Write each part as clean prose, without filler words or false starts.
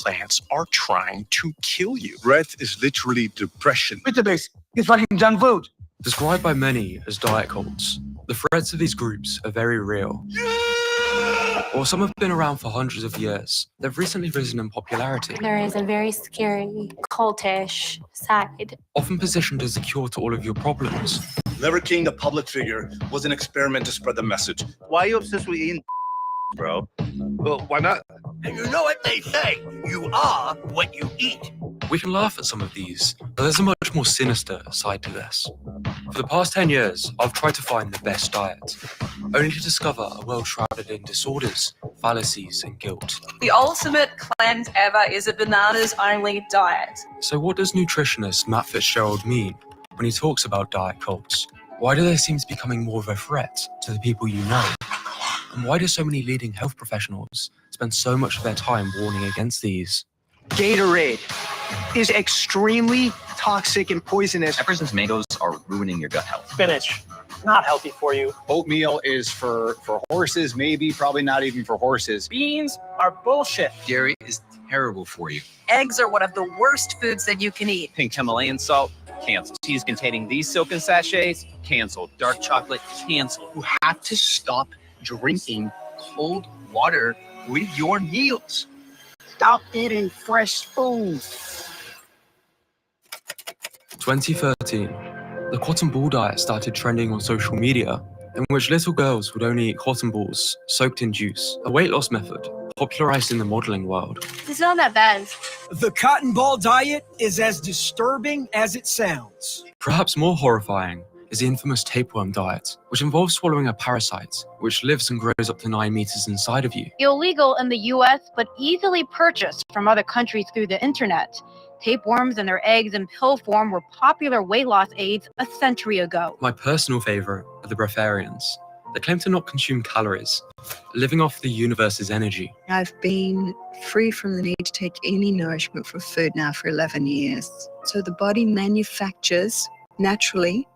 plants are trying to kill you. Breath is literally depression. Weetabix is fucking junk food. Described by many as diet cults, the threats of these groups are very real. While some have been around for hundreds of years, they've recently risen in popularity. There is a very scary, cultish side. Often positioned as a cure to all of your problems. Liver King, the public figure, was an experiment to spread the message. Why are you obsessed with eating, bro? Well, why not? And you know what they say, you are what you eat. We can laugh at some of these, but there's a much more sinister side to this. For the past 10 years, I've tried to find the best diet, only to discover a world shrouded in disorders, fallacies, and guilt. The ultimate cleanse ever is a bananas-only diet. So what does nutritionist Matt Fitzgerald mean when he talks about diet cults? Why do they seem to be becoming more of a threat to the people you know? And why do so many leading health professionals spend so much of their time warning against these? Gatorade is extremely toxic and poisonous. Peppers and tomatoes are ruining your gut health. Spinach, not healthy for you. Oatmeal is for horses, maybe, probably not even for horses. Beans are bullshit. Dairy is terrible for you. Eggs are one of the worst foods that you can eat. Pink Himalayan salt, canceled. Teas containing these silken sachets, canceled. Dark chocolate, canceled. You have to stop drinking cold water with your meals. Stop eating fresh food. 2013, the cotton ball diet started trending on social media, in which little girls would only eat cotton balls soaked in juice, a weight loss method popularized in the modeling world. It's not that bad. The cotton ball diet is as disturbing as it sounds. Perhaps more horrifying is the infamous tapeworm diet, which involves swallowing a parasite, which lives and grows up to 9 meters inside of you. Illegal in the US, but easily purchased from other countries through the internet. Tapeworms and their eggs in pill form were popular weight loss aids a century ago. My personal favorite are the breatharians. They claim to not consume calories, living off the universe's energy. I've been free from the need to take any nourishment from food now for 11 years. So the body manufactures naturally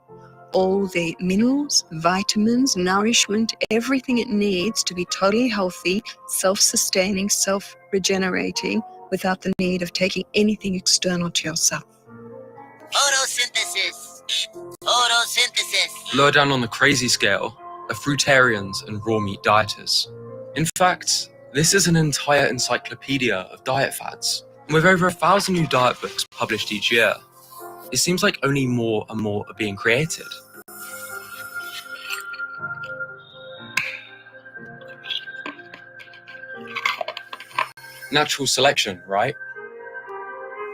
all the minerals, vitamins, nourishment, everything it needs to be totally healthy, self-sustaining, self-regenerating, without the need of taking anything external to yourself. Photosynthesis. Photosynthesis. Lower down on the crazy scale are fruitarians and raw meat dieters. In fact, this is an entire encyclopedia of diet fads. And with over 1,000 new diet books published each year, it seems like only more and more are being created. Natural selection, right?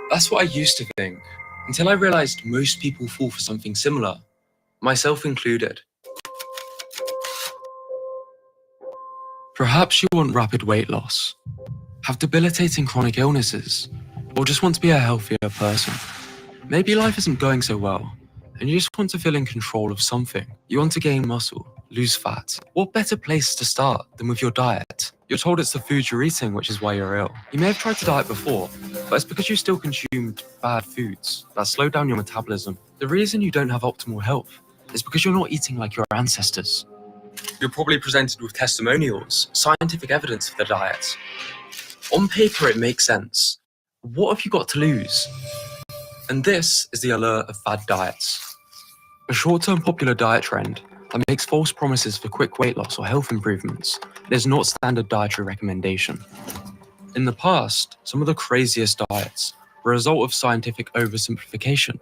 That's what I used to think, until I realized most people fall for something similar, myself included. Perhaps you want rapid weight loss, have debilitating chronic illnesses, or just want to be a healthier person. Maybe life isn't going so well, and you just want to feel in control of something. You want to gain muscle, lose fat. What better place to start than with your diet? You're told it's the food you're eating which is why you're ill. You may have tried to diet before, but it's because you still consumed bad foods that slow down your metabolism. The reason you don't have optimal health is because you're not eating like your ancestors. You're probably presented with testimonials, scientific evidence for the diet. On paper, it makes sense. What have you got to lose? And this is the allure of fad diets. A short-term popular diet trend that makes false promises for quick weight loss or health improvements. It is not standard dietary recommendation. In the past, some of the craziest diets were a result of scientific oversimplification,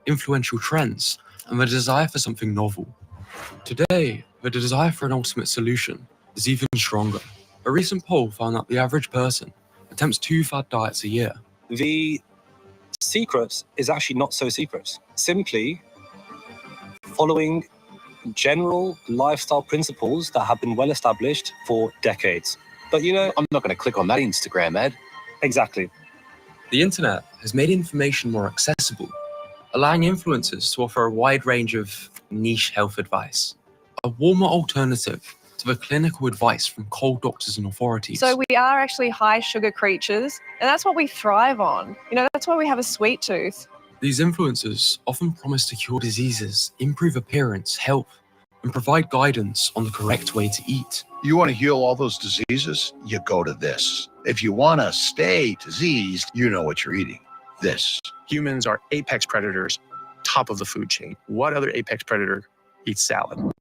influential trends, and the desire for something novel. Today, the desire for an ultimate solution is even stronger. A recent poll found that the average person attempts 2 fad diets a year. The secret is actually not so secret. Simply following general lifestyle principles that have been well established for decades. But you know, I'm not going to click on that Instagram ad. Exactly. The internet has made information more accessible, allowing influencers to offer a wide range of niche health advice, a warmer alternative to the clinical advice from cold doctors and authorities. So we are actually high sugar creatures, and that's what we thrive on. You know, that's why we have a sweet tooth. These influencers often promise to cure diseases, improve appearance, health, and provide guidance on the correct way to eat. You want to heal all those diseases? You go to this. If you want to stay diseased, you know what you're eating. This. Humans are apex predators, top of the food chain. What other apex predator eats salad?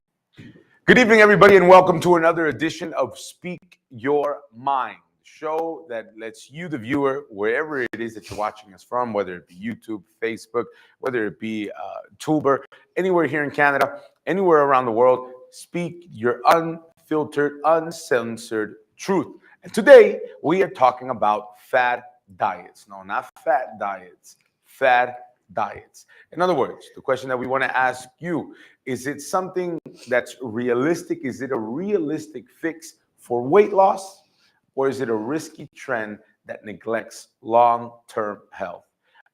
Good evening, everybody, and welcome to another edition of Speak Your Mind, the show that lets you, the viewer, wherever it is that you're watching us from, whether it be YouTube, Facebook, whether it be Tuber, anywhere here in Canada, anywhere around the world, speak your unfiltered, uncensored truth. And today, we are talking about fad diets. No, not fat diets, fad diets. In other words, the question that we want to ask you, is it something that's realistic? Is it a realistic fix for weight loss? Or is it a risky trend that neglects long-term health?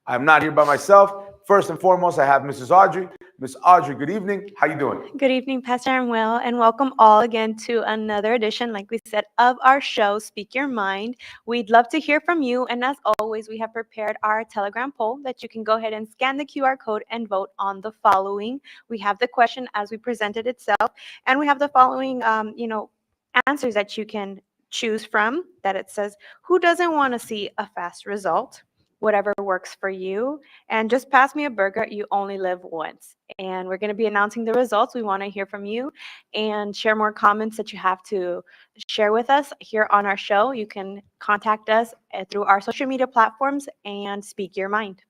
I'm not here by myself. First and foremost, I have Mrs. Audrey. Miss Audrey, good evening. How you doing? Good evening, Pastor. I'm well, and welcome all again to another edition, like we said, of our show, Speak Your Mind. We'd love to hear from you, and as always, we have prepared our Telegram poll that you can go ahead and scan the QR code and vote on the following. We have the question as we presented itself, and we have the following, answers that you can choose from. That it says, who doesn't want to see a fast result? Whatever works for you, and just pass me a burger, you only live once. And we're going to be announcing the results. We want to hear from you and share more comments that you have to share with us here on our show. You can contact us through our social media platforms and speak your mind.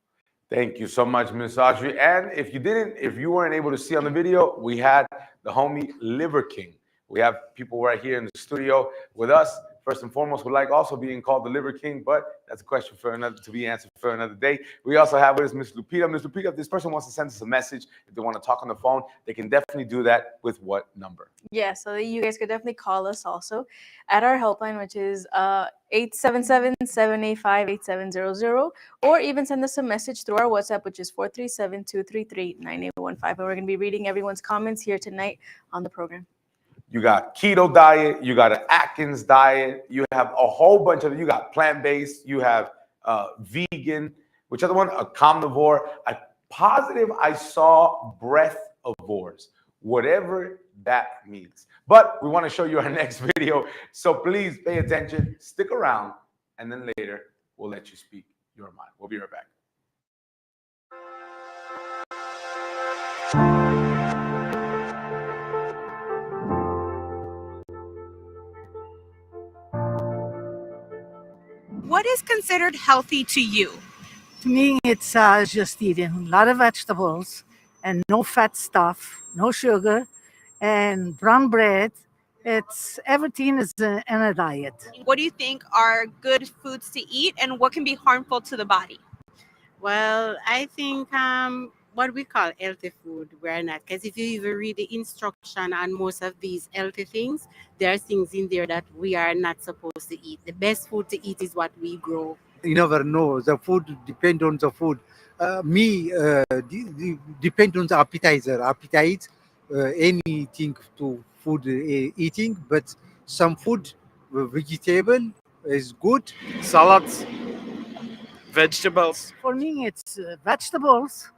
Thank you so much, Miss Audrey. And if you weren't able to see on the video, we had the homie Liver King. We have people right here in the studio with us. First and foremost, we like also being called the Liver King, but that's a question for another to be answered for another day. We also have with us Miss Lupita. Miss Lupita, if this person wants to send us a message, if they want to talk on the phone, they can definitely do that with what number? Yeah, so you guys could definitely call us also at our helpline, which is 877-785-8700, or even send us a message through our WhatsApp, which is 437-233-9815. And we're going to be reading everyone's comments here tonight on the program. You got keto diet, you got an Atkins diet, you have a whole bunch of, you got plant-based, you have vegan, which other one? A carnivore, a positive I saw breathivores, whatever that means. But we want to show you our next video, so please pay attention, stick around, and then later we'll let you speak your mind. We'll be right back. What is considered healthy to you? To me, it's just eating a lot of vegetables and no fat stuff, no sugar, and brown bread. Everything is in a diet. What do you think are good foods to eat, and what can be harmful to the body? Well, I think what we call healthy food, we're not. Because if you even read the instruction on most of these healthy things, there are things in there that we are not supposed to eat. The best food to eat is what we grow. You never know. The food depends on the food. Depend on the appetizer. Appetite, anything to food eating, but some food, vegetable is good. Salads, vegetables. For me, it's vegetables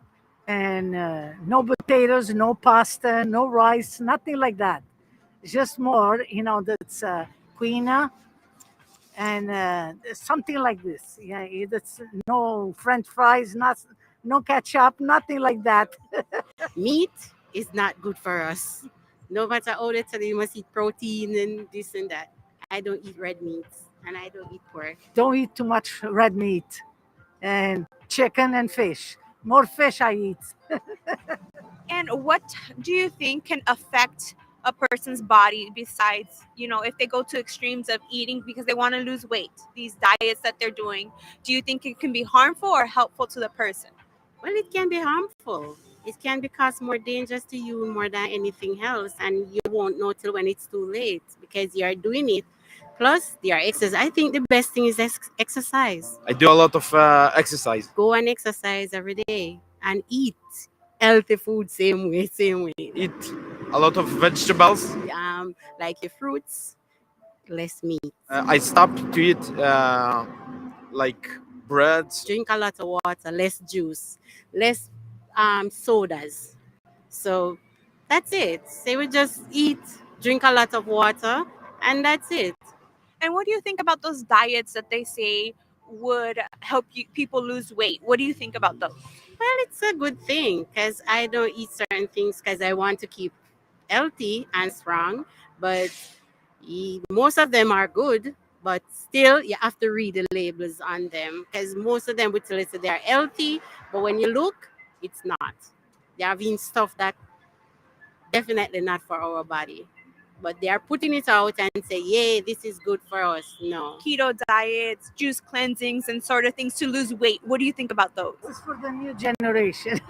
and no potatoes, no pasta, no rice, nothing like that. It's just more, that's quinoa and something like this. Yeah, that's no French fries, no ketchup, nothing like that. Meat is not good for us. No matter how they tell you must eat protein and this and that. I don't eat red meats and I don't eat pork. Don't eat too much red meat and chicken and fish. More fish I eat. And what do you think can affect a person's body besides, if they go to extremes of eating because they want to lose weight, these diets that they're doing? Do you think it can be harmful or helpful to the person? Well, it can be harmful. It can cause more dangerous to you more than anything else. And you won't know till when it's too late because you're doing it. Plus, there are exercise. I think the best thing is exercise. I do a lot of exercise. Go and exercise every day and eat healthy food same way. Eat a lot of vegetables. Like your fruits, less meat. I stopped to eat like bread. Drink a lot of water, less juice, less sodas. So That's it. They would just eat, drink a lot of water, and that's it. And what do you think about those diets that they say would help people lose weight? What do you think about those? Well, it's a good thing because I don't eat certain things because I want to keep healthy and strong. But most of them are good, but still you have to read the labels on them because most of them would tell us that they are healthy, but when you look, it's not. They are being stuff that definitely not for our body. But they are putting it out and say, yeah, this is good for us. No. Keto diets, juice cleansings, and sort of things to lose weight. What do you think about those? This is for the new generation.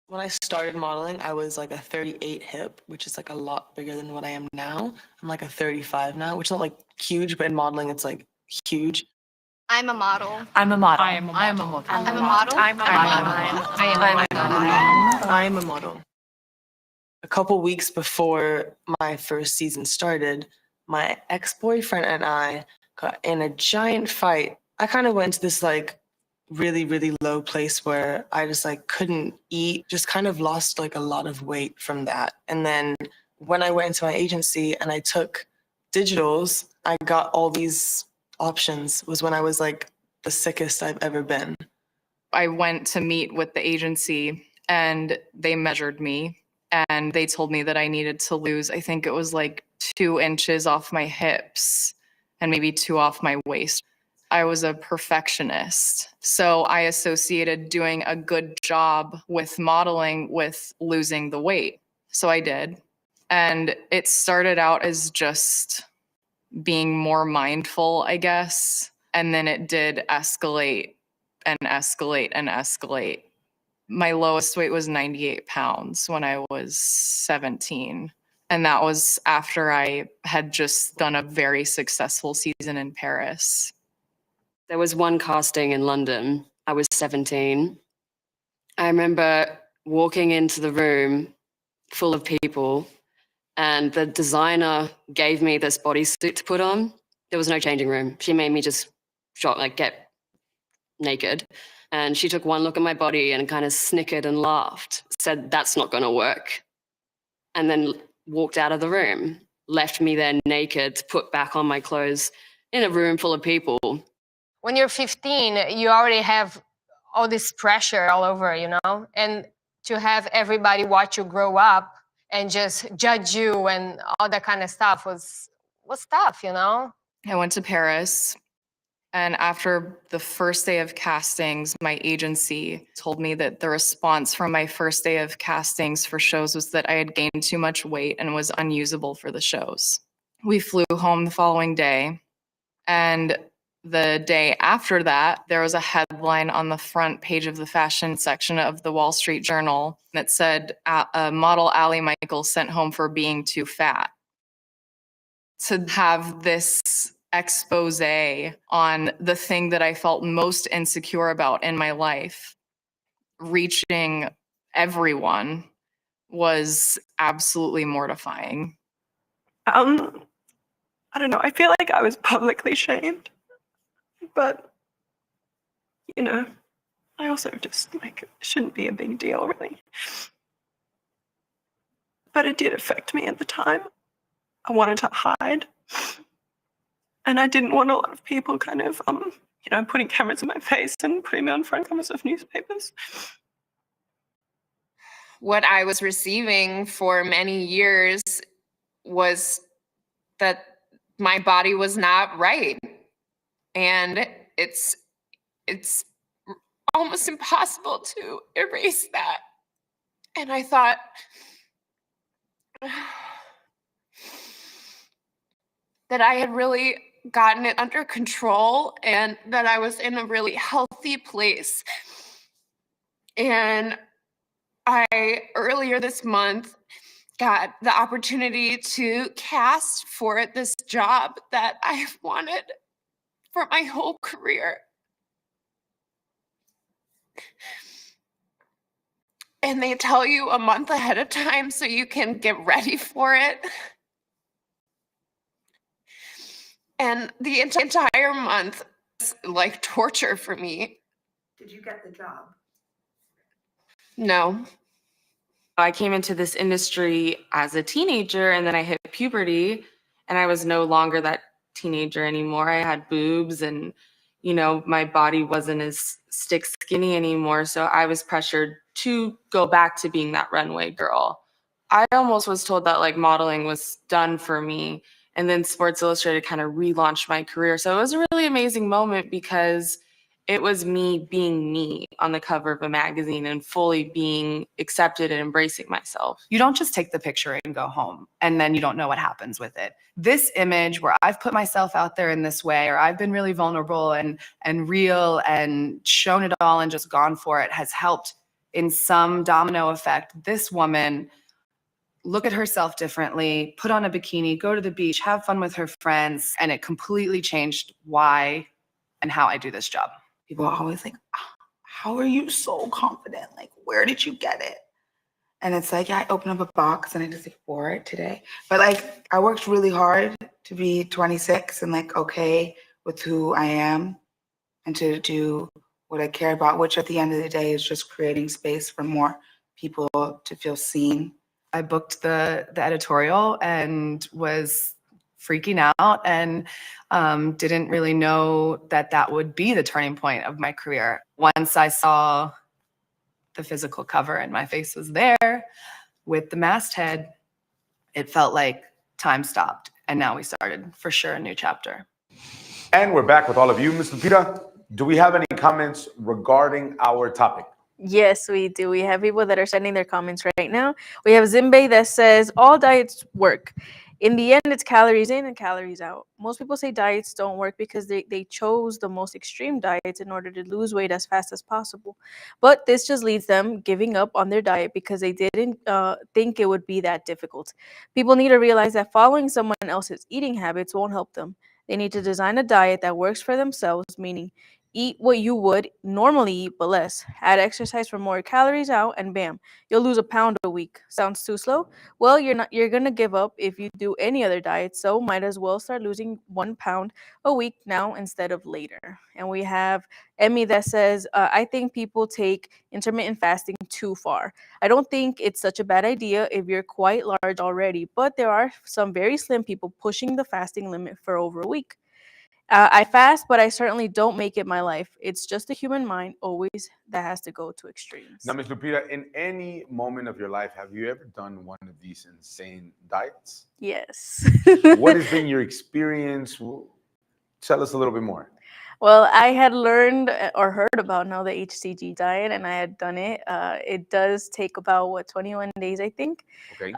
When I started modeling, I was like a 38 hip, which is like a lot bigger than what I am now. I'm like a 35 now, which is not like huge, but in modeling, it's like huge. I'm a model. I'm a model. I'm a model. I'm a model. I'm a model. A couple weeks before my first season started, my ex-boyfriend and I got in a giant fight. I kind of went to this like really, really low place where I just like couldn't eat, just kind of lost like a lot of weight from that. And then when I went into my agency and I took digitals, I got all these options. Was when I was like the sickest I've ever been. I went to meet with the agency and they measured me and they told me that I needed to lose, I think it was like 2 inches off my hips and maybe 2 off my waist. I was a perfectionist. So I associated doing a good job with modeling with losing the weight. So I did. And it started out as just being more mindful, I guess. And then it did escalate and escalate and escalate. My lowest weight was 98 pounds when I was 17. And that was after I had just done a very successful season in Paris. There was one casting in London. I was 17. I remember walking into the room full of people, and the designer gave me this bodysuit to put on. There was no changing room. She made me just get naked. And she took one look at my body and kind of snickered and laughed, said, "That's not going to work." And then walked out of the room, left me there naked to put back on my clothes in a room full of people. When you're 15, you already have all this pressure all over, you know? And to have everybody watch you grow up and just judge you and all that kind of stuff was tough, you know? I went to Paris, and after the first day of castings, my agency told me that the response from my first day of castings for shows was that I had gained too much weight and was unusable for the shows. We flew home the following day, and the day after that, there was a headline on the front page of the fashion section of the Wall Street Journal that said, model Allie Michael sent home for being too fat. To have this expose on the thing that I felt most insecure about in my life, reaching everyone, was absolutely mortifying. I don't know. I feel like I was publicly shamed. But, you know, I also just, it shouldn't be a big deal, really. But it did affect me at the time. I wanted to hide. And I didn't want a lot of people kind of, putting cameras in my face and putting me on front covers of newspapers. What I was receiving for many years was that my body was not right. And it's almost impossible to erase that. And I thought, that I had really gotten it under control and that I was in a really healthy place. And I, earlier this month, got the opportunity to cast for this job that I've wanted for my whole career. And they tell you a month ahead of time so you can get ready for it. And the entire month was like torture for me. Did you get the job? No. I came into this industry as a teenager and then I hit puberty and I was no longer that teenager anymore. I had boobs and, you know, my body wasn't as stick skinny anymore. So I was pressured to go back to being that runway girl. I almost was told that like modeling was done for me. And then Sports Illustrated kind of relaunched my career. So it was a really amazing moment because it was me being me on the cover of a magazine and fully being accepted and embracing myself. You don't just take the picture and go home and then you don't know what happens with it. This image where I've put myself out there in this way, or I've been really vulnerable and real and shown it all and just gone for it, has helped in some domino effect this woman look at herself differently, put on a bikini, go to the beach, have fun with her friends, and it completely changed why and how I do this job. People are always like, how are you so confident? Like, where did you get it? And it's like, yeah, I opened up a box and I just like wore it today. But like, I worked really hard to be 26 and like, okay with who I am and to do what I care about, which at the end of the day is just creating space for more people to feel seen. I booked the editorial and was freaking out and didn't really know that that would be the turning point of my career. Once I saw the physical cover and my face was there with the masthead, it felt like time stopped. And now we started, for sure, a new chapter. And we're back with all of you. Ms. Lupita, do we have any comments regarding our topic? Yes, we do. We have people that are sending their comments right now. We have Zimbe that says, all diets work. In the end, it's calories in and calories out. Most people say diets don't work because they chose the most extreme diets in order to lose weight as fast as possible. But this just leads them giving up on their diet because they didn't think it would be that difficult. People need to realize that following someone else's eating habits won't help them. They need to design a diet that works for themselves, meaning eat what you would normally eat, but less. Add exercise for more calories out, and bam, you'll lose a pound a week. Sounds too slow? Well, you're gonna give up if you do any other diet, so might as well start losing 1 pound a week now instead of later. And we have Emmy that says, I think people take intermittent fasting too far. I don't think it's such a bad idea if you're quite large already, but there are some very slim people pushing the fasting limit for over a week. I fast, but I certainly don't make it my life. It's just the human mind always that has to go to extremes. Now, Ms. Lupita, in any moment of your life, have you ever done one of these insane diets? Yes. What has been your experience? Tell us a little bit more. Well, I had learned or heard about now the HCG diet, and I had done it. It does take about 21 days, I think. Okay.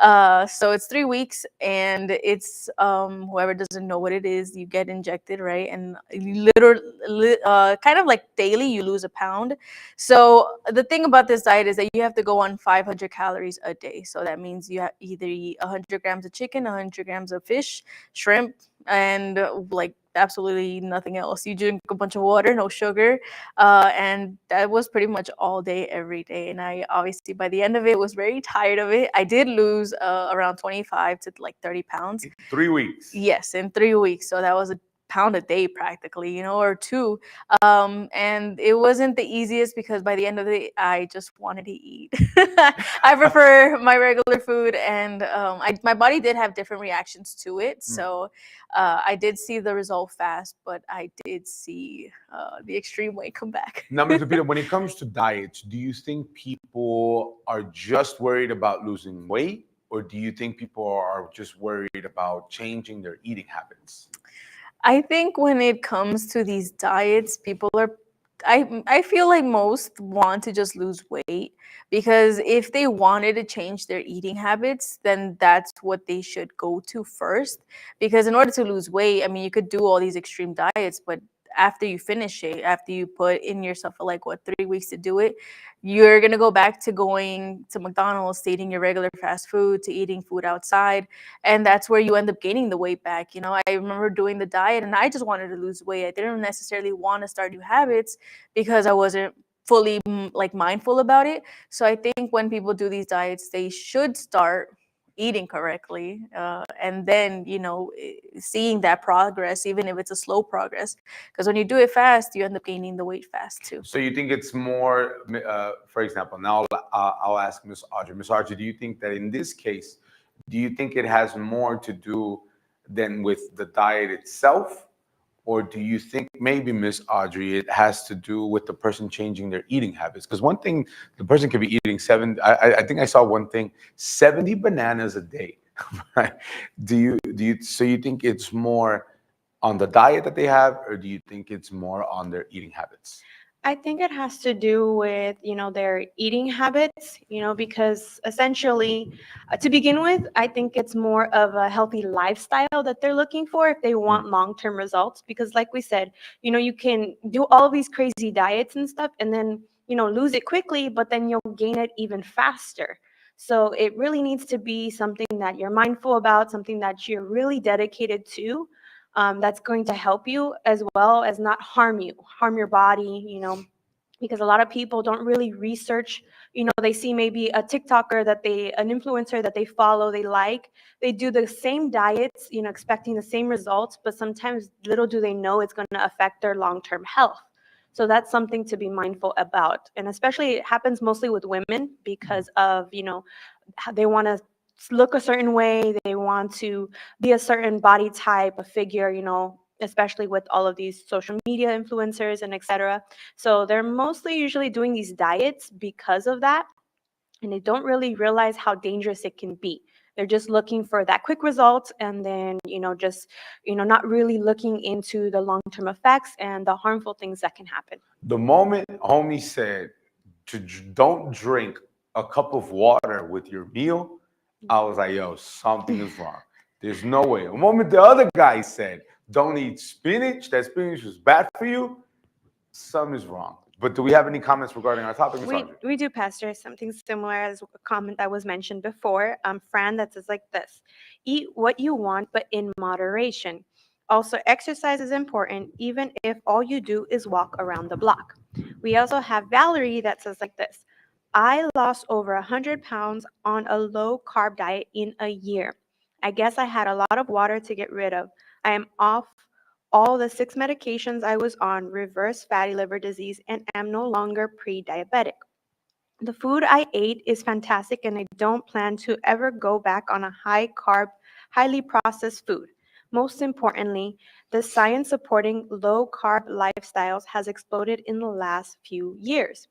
So it's 3 weeks, and it's whoever doesn't know what it is, you get injected, right? And you literally, kind of like daily, you lose a pound. So the thing about this diet is that you have to go on 500 calories a day. So that means you either eat 100 grams of chicken, 100 grams of fish, shrimp, and like absolutely nothing else. You drink a bunch of water, no sugar, and that was pretty much all day, every day. And I obviously, by the end of it, was very tired of it. I did lose around 25 to like 30 pounds. 3 weeks. Yes, in 3 weeks. So that was a pound a day practically, or 2. And it wasn't the easiest because by the end of the day, I just wanted to eat. I prefer my regular food, and my body did have different reactions to it. So I did see the result fast, but I did see the extreme weight come back. Now, Ms. Lupita, when it comes to diets, do you think people are just worried about losing weight, or do you think people are just worried about changing their eating habits? I think when it comes to these diets, people are, I feel like most want to just lose weight, because if they wanted to change their eating habits, then that's what they should go to first. Because in order to lose weight, I mean, you could do all these extreme diets, but after you finish it, after you put in yourself for 3 weeks to do it, you're going to go back to going to McDonald's, to eating your regular fast food, to eating food outside. And that's where you end up gaining the weight back. I remember doing the diet and I just wanted to lose weight. I didn't necessarily want to start new habits because I wasn't fully mindful about it. So I think when people do these diets, they should start eating correctly and then, you know, seeing that progress, even if it's a slow progress. Because when you do it fast, you end up gaining the weight fast too. So you think it's more, for example, now I'll ask Miss Audrey. Miss Audrey, do you think that in this case, do you think it has more to do than with the diet itself? Or do you think maybe, Miss Audrey, it has to do with the person changing their eating habits? Because one thing, the person could be eating I think I saw one thing, 70 bananas a day. Right? So you think it's more on the diet that they have, or do you think it's more on their eating habits? I think it has to do with, you know, their eating habits, you know, because essentially, to begin with, I think it's more of a healthy lifestyle that they're looking for if they want long-term results. Because like we said, you know, you can do all of these crazy diets and stuff and then, you know, lose it quickly, but then you'll gain it even faster. So it really needs to be something that you're mindful about, something that you're really dedicated to. That's going to help you as well as not harm your body, you know, because a lot of people don't really research, you know, they see maybe a TikToker an influencer that they follow, they do the same diets, you know, expecting the same results, but sometimes little do they know it's going to affect their long-term health. So that's something to be mindful about. And especially it happens mostly with women because of, you know, how they want to look a certain way, they want to be a certain body type, a figure, you know, especially with all of these social media influencers and etc. So they're mostly usually doing these diets because of that, and they don't really realize how dangerous it can be. They're just looking for that quick result and then, you know, just, you know, not really looking into the long-term effects and the harmful things that can happen. The moment homie said don't drink a cup of water with your meal, I was like, yo, something is wrong. There's no way. The moment the other guy said, don't eat spinach, that spinach is bad for you, something is wrong. But do we have any comments regarding our topic, Ms. Audrey? We do, Pastor. Something similar as a comment that was mentioned before. Fran, that says like this: eat what you want, but in moderation. Also, exercise is important, even if all you do is walk around the block. We also have Valerie that says like this: I lost over 100 pounds on a low-carb diet in a year. I guess I had a lot of water to get rid of. I am off all the 6 medications I was on, reverse fatty liver disease, and am no longer pre-diabetic. The food I ate is fantastic, and I don't plan to ever go back on a high-carb, highly processed food. Most importantly, the science supporting low-carb lifestyles has exploded in the last few years.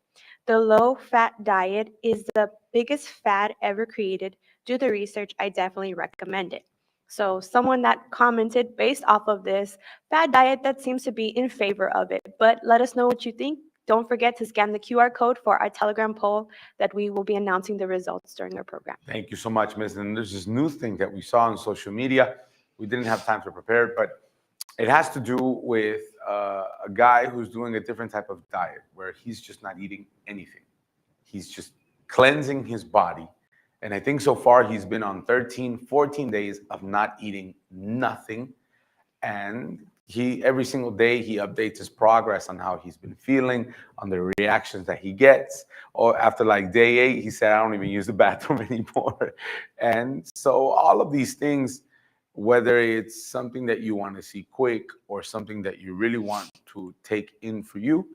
The low-fat diet is the biggest fad ever created. Do the research. I definitely recommend it. So someone that commented based off of this fad diet that seems to be in favor of it. But let us know what you think. Don't forget to scan the QR code for our Telegram poll that we will be announcing the results during our program. Thank you so much, Ms. And there's this new thing that we saw on social media. We didn't have time to prepare it, but it has to do with a guy who's doing a different type of diet where he's just not eating anything. He's just cleansing his body. And I think so far he's been on 13, 14 days of not eating nothing. And every single day he updates his progress on how he's been feeling, on the reactions that he gets. Or after like day 8, he said, I don't even use the bathroom anymore. And so all of these things, whether it's something that you want to see quick or something that you really want to take in for you,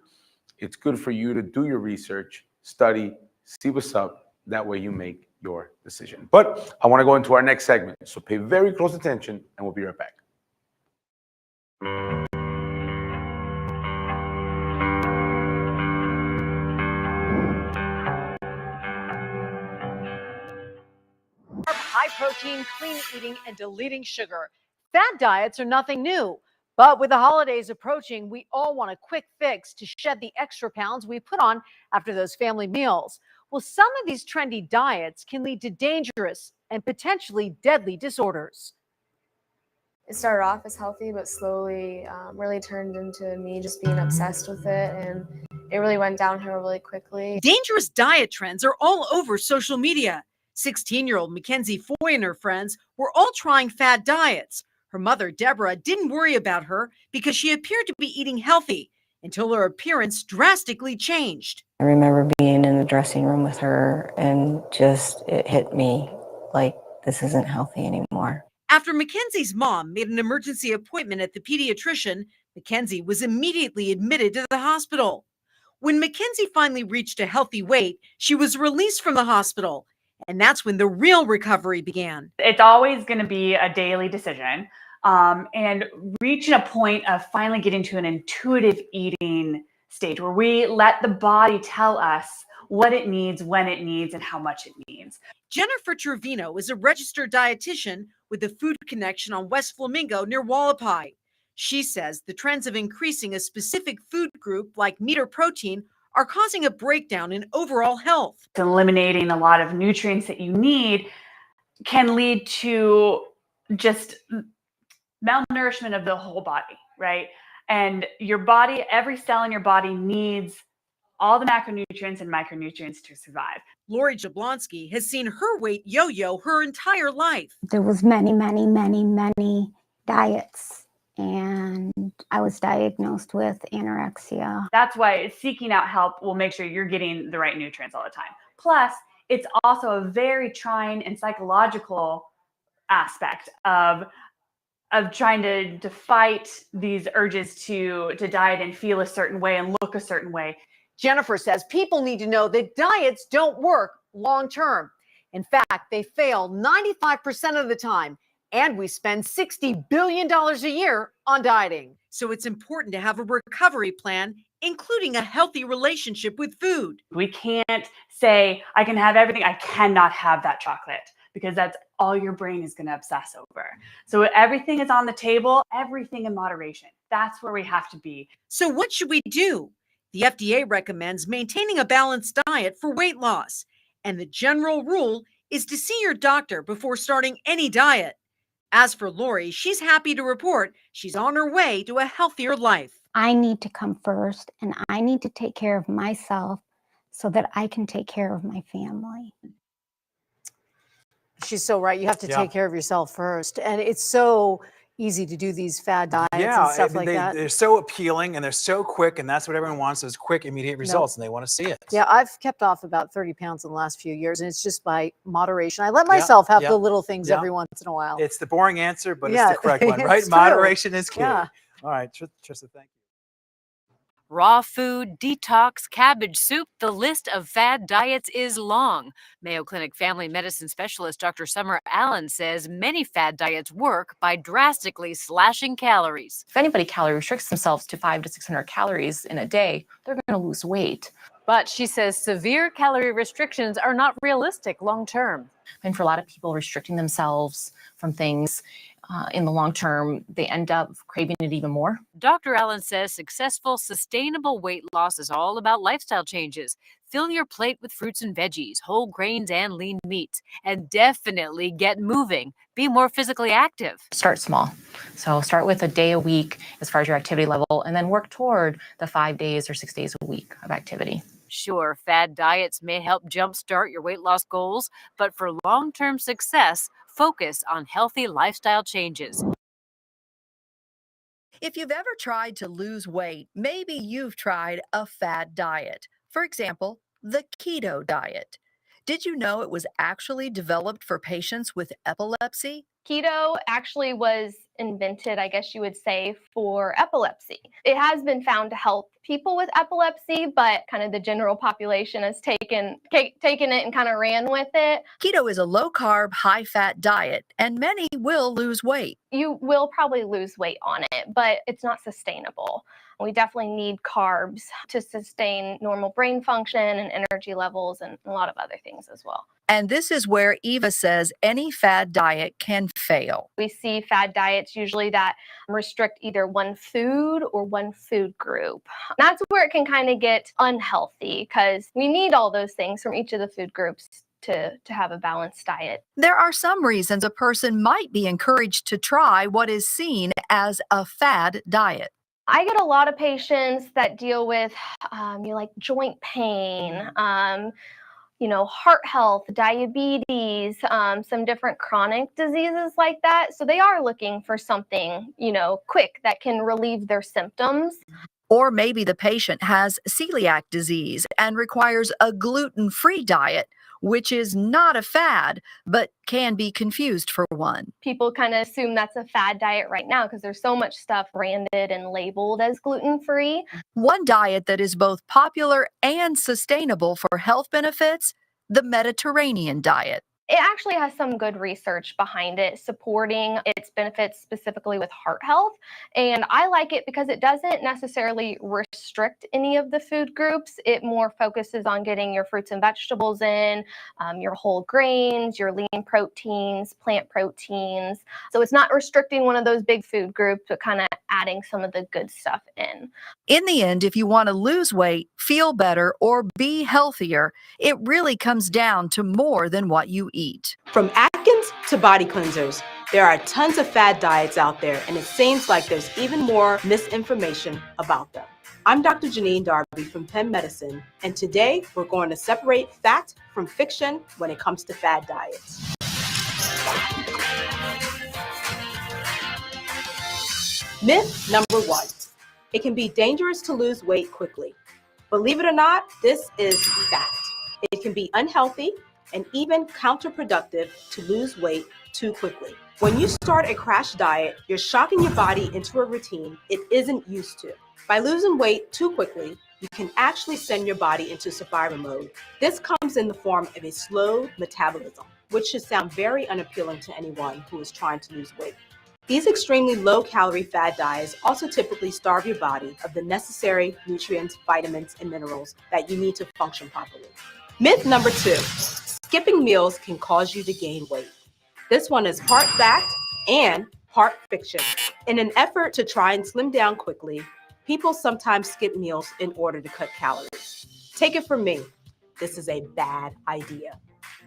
it's good for you to do your research, study, see what's up. That way you make your decision. But I want to go into our next segment. So pay very close attention and we'll be right back. High protein, clean eating, and deleting sugar. Fad diets are nothing new. But with the holidays approaching, we all want a quick fix to shed the extra pounds we put on after those family meals. Well, some of these trendy diets can lead to dangerous and potentially deadly disorders. It started off as healthy, but slowly really turned into me just being obsessed with it, and it really went downhill really quickly. Dangerous diet trends are all over social media. 16-year-old Mackenzie Foy and her friends were all trying fad diets. Her mother, Deborah, didn't worry about her because she appeared to be eating healthy until her appearance drastically changed. I remember being in the dressing room with her and just it hit me like this isn't healthy anymore. After Mackenzie's mom made an emergency appointment at the pediatrician, Mackenzie was immediately admitted to the hospital. When Mackenzie finally reached a healthy weight, she was released from the hospital. And that's when the real recovery began. It's always going to be a daily decision. And reaching a point of finally getting to an intuitive eating stage where we let the body tell us what it needs, when it needs, and how much it needs. Jennifer Trevino is a registered dietitian with the Food Connection on West Flamingo near Wallapai. She says the trends of increasing a specific food group like meat or protein are causing a breakdown in overall health. Eliminating a lot of nutrients that you need can lead to just malnourishment of the whole body, right? And your body, every cell in your body needs all the macronutrients and micronutrients to survive. Lori Jablonski has seen her weight yo-yo her entire life. There was many diets, and I was diagnosed with anorexia. That's why seeking out help will make sure you're getting the right nutrients all the time. Plus, it's also a very trying and psychological aspect of trying to fight these urges to diet and feel a certain way and look a certain way. Jennifer says people need to know that diets don't work long term. In fact, they fail 95% of the time, and we spend $60 billion a year on dieting. So it's important to have a recovery plan, including a healthy relationship with food. We can't say, I can have everything, I cannot have that chocolate, because that's all your brain is going to obsess over. So everything is on the table, everything in moderation. That's where we have to be. So what should we do? The FDA recommends maintaining a balanced diet for weight loss. And the general rule is to see your doctor before starting any diet. As for Lori, she's happy to report she's on her way to a healthier life. I need to come first, and I need to take care of myself so that I can take care of my family. She's so right. You have to take care of yourself first. And it's so easy to do these fad diets and stuff like that. They're so appealing and they're so quick, and that's what everyone wants, is quick, immediate results, and they want to see it. Yeah, I've kept off about 30 pounds in the last few years, and it's just by moderation. I let myself have the little things every once in a while. It's the boring answer, but it's the correct one, right? True. Moderation is key. Yeah. All right, Trista, thank you. Raw food, detox, cabbage soup, the list of fad diets is long. Mayo Clinic family medicine specialist Dr. Summer Allen says many fad diets work by drastically slashing calories. If anybody calorie restricts themselves to 500 to 600 calories in a day, they're going to lose weight. But she says severe calorie restrictions are not realistic long term. And for a lot of people, restricting themselves from things in the long term, they end up craving it even more. Dr. Allen says successful, sustainable weight loss is all about lifestyle changes. Fill your plate with fruits and veggies, whole grains, and lean meats. And definitely get moving. Be more physically active. Start small. So start with a day a week as far as your activity level, and then work toward the 5 days or 6 days a week of activity. Sure, fad diets may help jumpstart your weight loss goals, but for long-term success, focus on healthy lifestyle changes. If you've ever tried to lose weight, maybe you've tried a fad diet. For example, the keto diet. Did you know it was actually developed for patients with epilepsy? Keto actually was invented, I guess you would say, for epilepsy. It has been found to help people with epilepsy, but kind of the general population has taken it and kind of ran with it. Keto is a low-carb, high-fat diet, and many will lose weight. You will probably lose weight on it, but it's not sustainable. We definitely need carbs to sustain normal brain function and energy levels and a lot of other things as well. And this is where Eva says any fad diet can fail. We see fad diets usually that restrict either one food or one food group. That's where it can kind of get unhealthy because we need all those things from each of the food groups to have a balanced diet. There are some reasons a person might be encouraged to try what is seen as a fad diet. I get a lot of patients that deal with like joint pain, heart health, diabetes, some different chronic diseases like that. So they are looking for something, quick that can relieve their symptoms. Or maybe the patient has celiac disease and requires a gluten-free diet, which is not a fad, but can be confused for one. People kind of assume that's a fad diet right now because there's so much stuff branded and labeled as gluten-free. One diet that is both popular and sustainable for health benefits, the Mediterranean diet. It actually has some good research behind it, supporting its benefits specifically with heart health. And I like it because it doesn't necessarily restrict any of the food groups. It more focuses on getting your fruits and vegetables in, your whole grains, your lean proteins, plant proteins. So it's not restricting one of those big food groups, but kind of adding some of the good stuff in. In the end, if you want to lose weight, feel better, or be healthier, it really comes down to more than what you eat. From Atkins to body cleansers, there are tons of fad diets out there, and it seems like there's even more misinformation about them. I'm Dr. Janine Darby from Penn Medicine, and today we're going to separate fact from fiction when it comes to fad diets. Myth number 1, it can be dangerous to lose weight quickly. Believe it or not, this is fact. It can be unhealthy and even counterproductive to lose weight too quickly. When you start a crash diet, you're shocking your body into a routine it isn't used to. By losing weight too quickly, you can actually send your body into survival mode. This comes in the form of a slow metabolism, which should sound very unappealing to anyone who is trying to lose weight. These extremely low-calorie fad diets also typically starve your body of the necessary nutrients, vitamins, and minerals that you need to function properly. Myth number 2, skipping meals can cause you to gain weight. This one is part fact and part fiction. In an effort to try and slim down quickly, people sometimes skip meals in order to cut calories. Take it from me, this is a bad idea.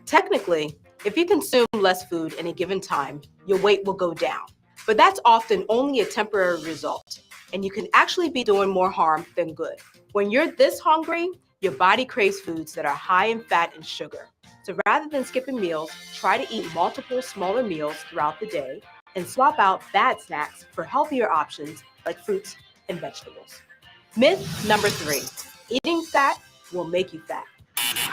Technically, if you consume less food in a given time, your weight will go down. But that's often only a temporary result, and you can actually be doing more harm than good. When you're this hungry, your body craves foods that are high in fat and sugar. So rather than skipping meals, try to eat multiple smaller meals throughout the day and swap out bad snacks for healthier options like fruits and vegetables. Myth number 3, eating fat will make you fat.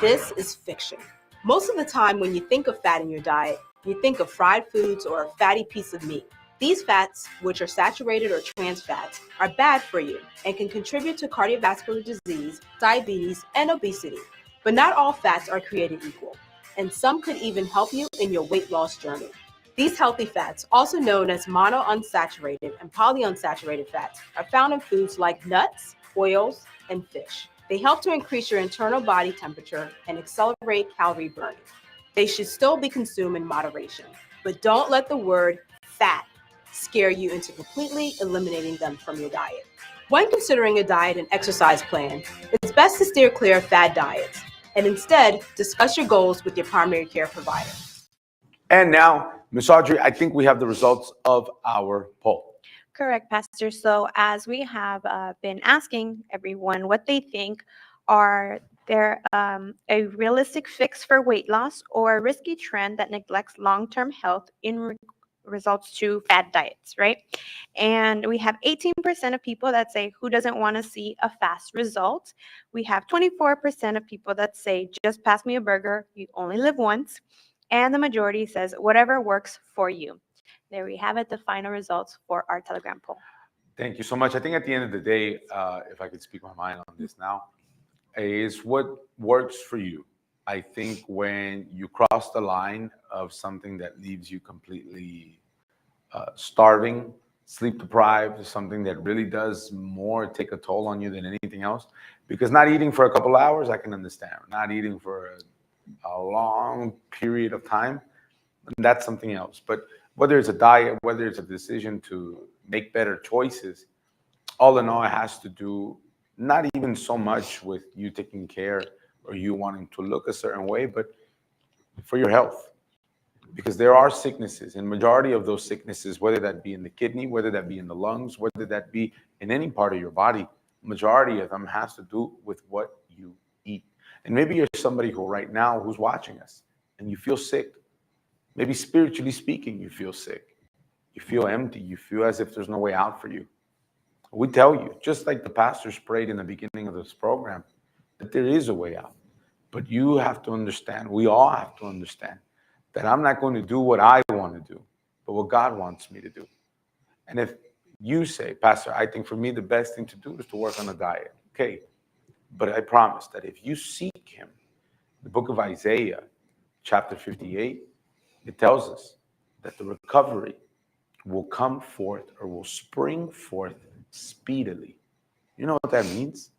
This is fiction. Most of the time when you think of fat in your diet, you think of fried foods or a fatty piece of meat. These fats, which are saturated or trans fats, are bad for you and can contribute to cardiovascular disease, diabetes, and obesity. But not all fats are created equal, and some could even help you in your weight loss journey. These healthy fats, also known as monounsaturated and polyunsaturated fats, are found in foods like nuts, oils, and fish. They help to increase your internal body temperature and accelerate calorie burning. They should still be consumed in moderation, but don't let the word fat scare you into completely eliminating them from your diet. When considering a diet and exercise plan, it's best to steer clear of fad diets and instead discuss your goals with your primary care provider. And now, Ms. Audrey, I think we have the results of our poll. Correct, Pastor. So as we have been asking everyone what they think, are there a realistic fix for weight loss or a risky trend that neglects long-term health in results to fad diets, right? And we have 18% of people that say who doesn't want to see a fast result. We have 24% of people that say just pass me a burger, you only live once. And the majority says whatever works for you. There we have it, the final results for our Telegram poll. Thank you so much. I think at the end of the day, if I could speak my mind on this now, is what works for you. I think when you cross the line of something that leaves you completely starving, sleep deprived, something that really does more take a toll on you than anything else, because not eating for a couple hours, I can understand. Not eating for a long period of time, that's something else. But whether it's a diet, whether it's a decision to make better choices, all in all, it has to do not even so much with you taking care or you wanting to look a certain way, but for your health. Because there are sicknesses, and majority of those sicknesses, whether that be in the kidney, whether that be in the lungs, whether that be in any part of your body, majority of them has to do with what you eat. And maybe you're somebody who right now who's watching us and you feel sick. Maybe spiritually speaking, you feel sick. You feel empty. You feel as if there's no way out for you. We tell you, just like the pastors prayed in the beginning of this program, that there is a way out. But you have to understand, we all have to understand, that I'm not going to do what I want to do, but what God wants me to do. And if you say, Pastor, I think for me the best thing to do is to work on a diet. Okay, but I promise that if you seek him, the book of Isaiah, chapter 58, it tells us that the recovery will come forth or will spring forth speedily. You know what that means?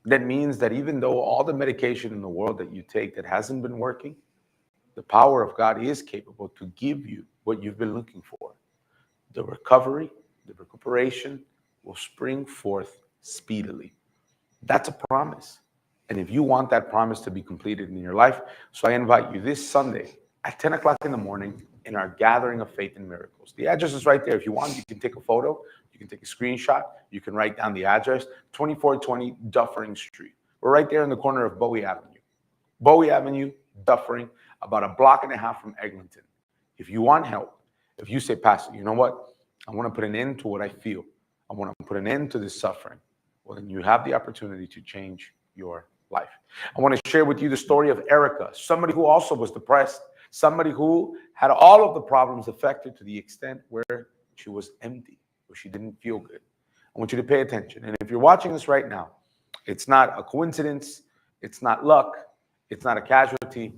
That means that even though all the medication in the world that you take that hasn't been working, the power of God is capable to give you what you've been looking for. The recovery, the recuperation will spring forth speedily. That's a promise. And if you want that promise to be completed in your life, so I invite you this Sunday at 10 o'clock in the morning in our Gathering of Faith and Miracles. The address is right there. If you want, you can take a photo, you can take a screenshot, you can write down the address, 2420 Dufferin Street. We're right there in the corner of Bowie Avenue. Bowie Avenue, Dufferin, about a block and a half from Eglinton. If you want help, if you say, Pastor, you know what? I want to put an end to what I feel. I want to put an end to this suffering. Well, then you have the opportunity to change your life. I want to share with you the story of Erica, somebody who also was depressed, somebody who had all of the problems affected to the extent where she was empty, where she didn't feel good. I want you to pay attention. And if you're watching this right now, it's not a coincidence. It's not luck. It's not a casualty.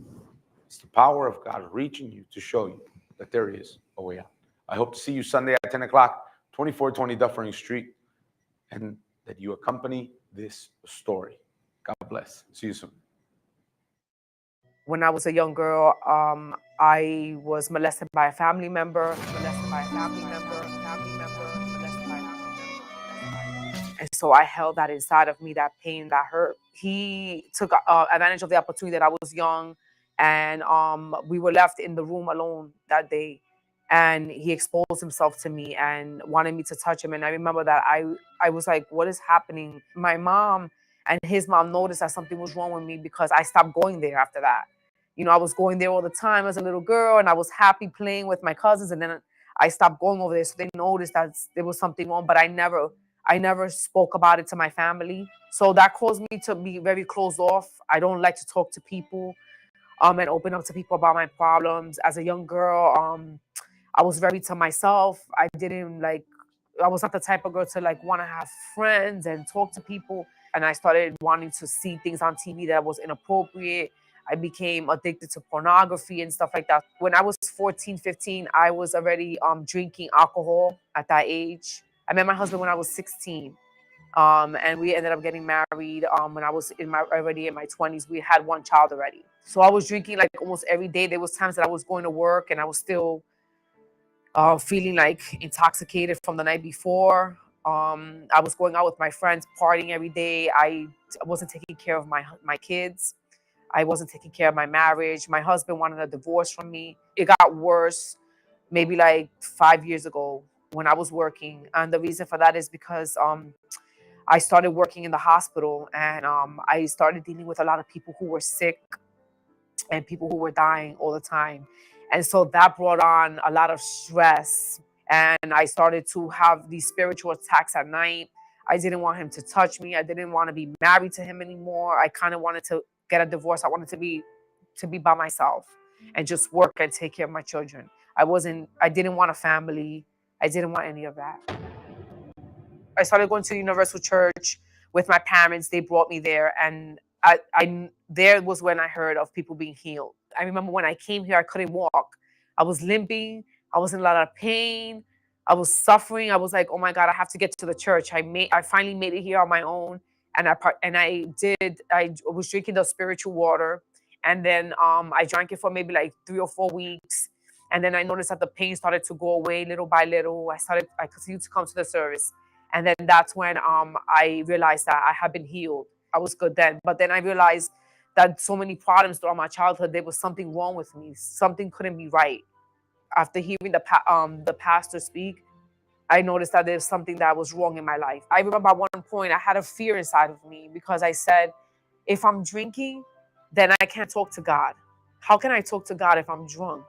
It's the power of God reaching you to show you that there is a way out. I hope to see you Sunday at 10 o'clock, 2420 Dufferin Street, and that you accompany this story. God bless. See you soon. When I was a young girl, I was molested by a family member, And so I held that inside of me, that pain, that hurt. He took advantage of the opportunity that I was young, and we were left in the room alone that day. And he exposed himself to me and wanted me to touch him. And I remember that I was like, what is happening? My mom and his mom noticed that something was wrong with me because I stopped going there after that. You know, I was going there all the time as a little girl, and I was happy playing with my cousins. And then I stopped going over there. So they noticed that there was something wrong, but I never spoke about it to my family. So that caused me to be very closed off. I don't like to talk to people and open up to people about my problems. As a young girl, I was very to myself. I was not the type of girl to want to have friends and talk to people. And I started wanting to see things on TV that was inappropriate. I became addicted to pornography and stuff like that. When I was 14, 15, I was already drinking alcohol at that age. I met my husband when I was 16. And we ended up getting married when I was already in my 20s. We had one child already. So I was drinking almost every day. There was times that I was going to work and I was still feeling intoxicated from the night before. I was going out with my friends, partying every day. I wasn't taking care of my kids. I wasn't taking care of my marriage. My husband wanted a divorce from me. It got worse maybe 5 years ago when I was working. And the reason for that is because I started working in the hospital, and I started dealing with a lot of people who were sick and people who were dying all the time. And so that brought on a lot of stress. And I started to have these spiritual attacks at night. I didn't want him to touch me. I didn't want to be married to him anymore. I kind of wanted to get a divorce. I wanted to be by myself and just work and take care of my children. I didn't want a family. I didn't want any of that. I started going to the Universal Church with my parents. They brought me there, and there was when I heard of people being healed. I remember when I came here, I couldn't walk. I was limping. I was in a lot of pain. I was suffering. I was like, oh my God, I have to get to the church. I finally made it here on my own. And I was drinking the spiritual water. And then I drank it for maybe 3 or 4 weeks. And then I noticed that the pain started to go away little by little. I continued to come to the service. And then that's when I realized that I had been healed. I was good then. But then I realized that so many problems throughout my childhood, there was something wrong with me. Something couldn't be right. After hearing the pastor speak, I noticed that there's something that was wrong in my life. I remember at one point I had a fear inside of me because I said, if I'm drinking, then I can't talk to God. How can I talk to God if I'm drunk?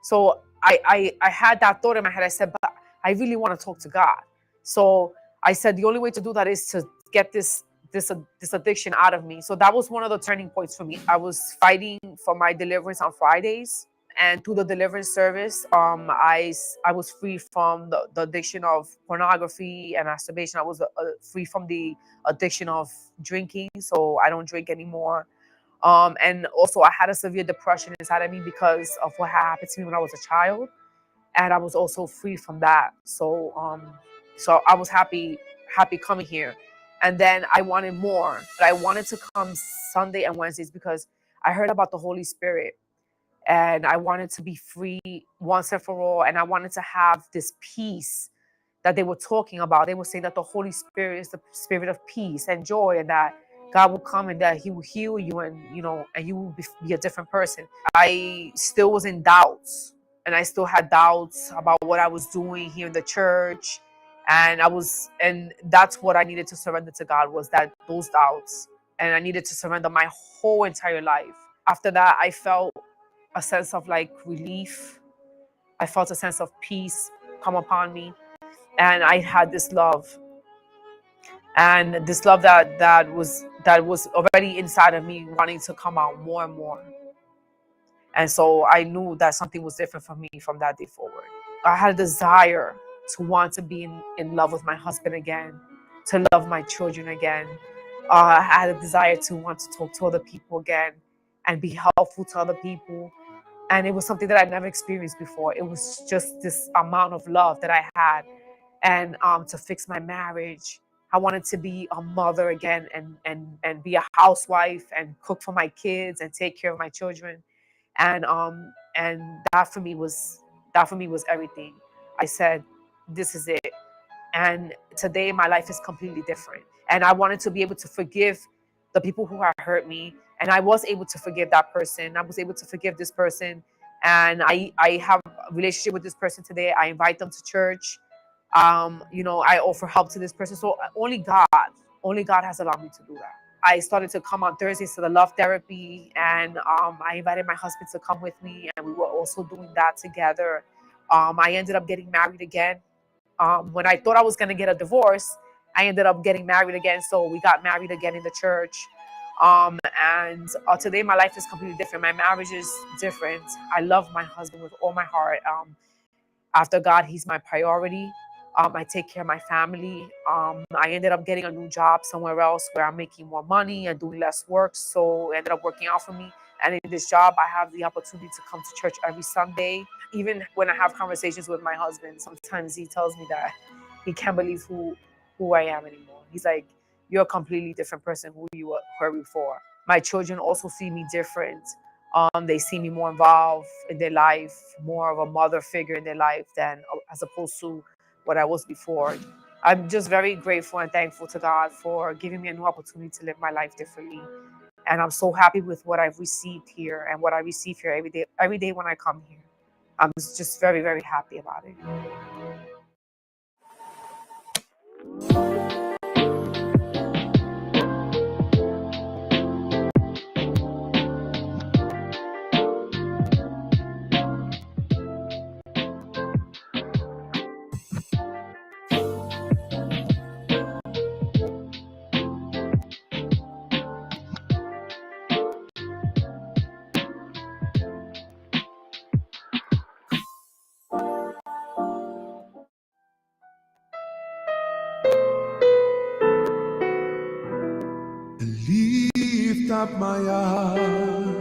So I had that thought in my head. I said, but I really want to talk to God. So I said, the only way to do that is to get this this addiction out of me. So that was one of the turning points for me. I was fighting for my deliverance on Fridays, and through the deliverance service, I was free from the addiction of pornography and masturbation. I was free from the addiction of drinking, so I don't drink anymore. And also I had a severe depression inside of me because of what happened to me when I was a child, and I was also free from that. So so I was happy coming here. And then I wanted more, but I wanted to come Sunday and Wednesdays because I heard about the Holy Spirit, and I wanted to be free once and for all. And I wanted to have this peace that they were talking about. They were saying that the Holy Spirit is the spirit of peace and joy, and that God will come and that he will heal you, and and you will be a different person. I still was in doubts, and I still had doubts about what I was doing here in the church. And that's what I needed to surrender to God, was those doubts. And I needed to surrender my whole entire life. After that, I felt a sense of relief. I felt a sense of peace come upon me. And I had this love. And this love that was already inside of me, wanting to come out more and more. And so I knew that something was different for me from that day forward. I had a desire to want to be in love with my husband again, to love my children again. I had a desire to want to talk to other people again and be helpful to other people. And it was something that I'd never experienced before. It was just this amount of love that I had. And to fix my marriage, I wanted to be a mother again, and be a housewife and cook for my kids and take care of my children. And that for me was everything. I said, this is it. And today my life is completely different. And I wanted to be able to forgive the people who had hurt me. And I was able to forgive that person. I was able to forgive this person. And I have a relationship with this person today. I invite them to church. I offer help to this person. So only God has allowed me to do that. I started to come on Thursdays to the love therapy, and I invited my husband to come with me, and we were also doing that together. I ended up getting married again. When I thought I was going to get a divorce, I ended up getting married again. So we got married again in the church. And today my life is completely different. My marriage is different. I love my husband with all my heart. After God, he's my priority. I take care of my family. I ended up getting a new job somewhere else where I'm making more money and doing less work. So it ended up working out for me. And in this job, I have the opportunity to come to church every Sunday. Even when I have conversations with my husband, sometimes he tells me that he can't believe who I am anymore. He's like, you're a completely different person who you were before. My children also see me different. They see me more involved in their life, more of a mother figure in their life than as opposed to what I was before. I'm just very grateful and thankful to God for giving me a new opportunity to live my life differently. And I'm so happy with what I've received here and what I receive here every day when I come here. I'm just very, very happy about it. Lift up my eyes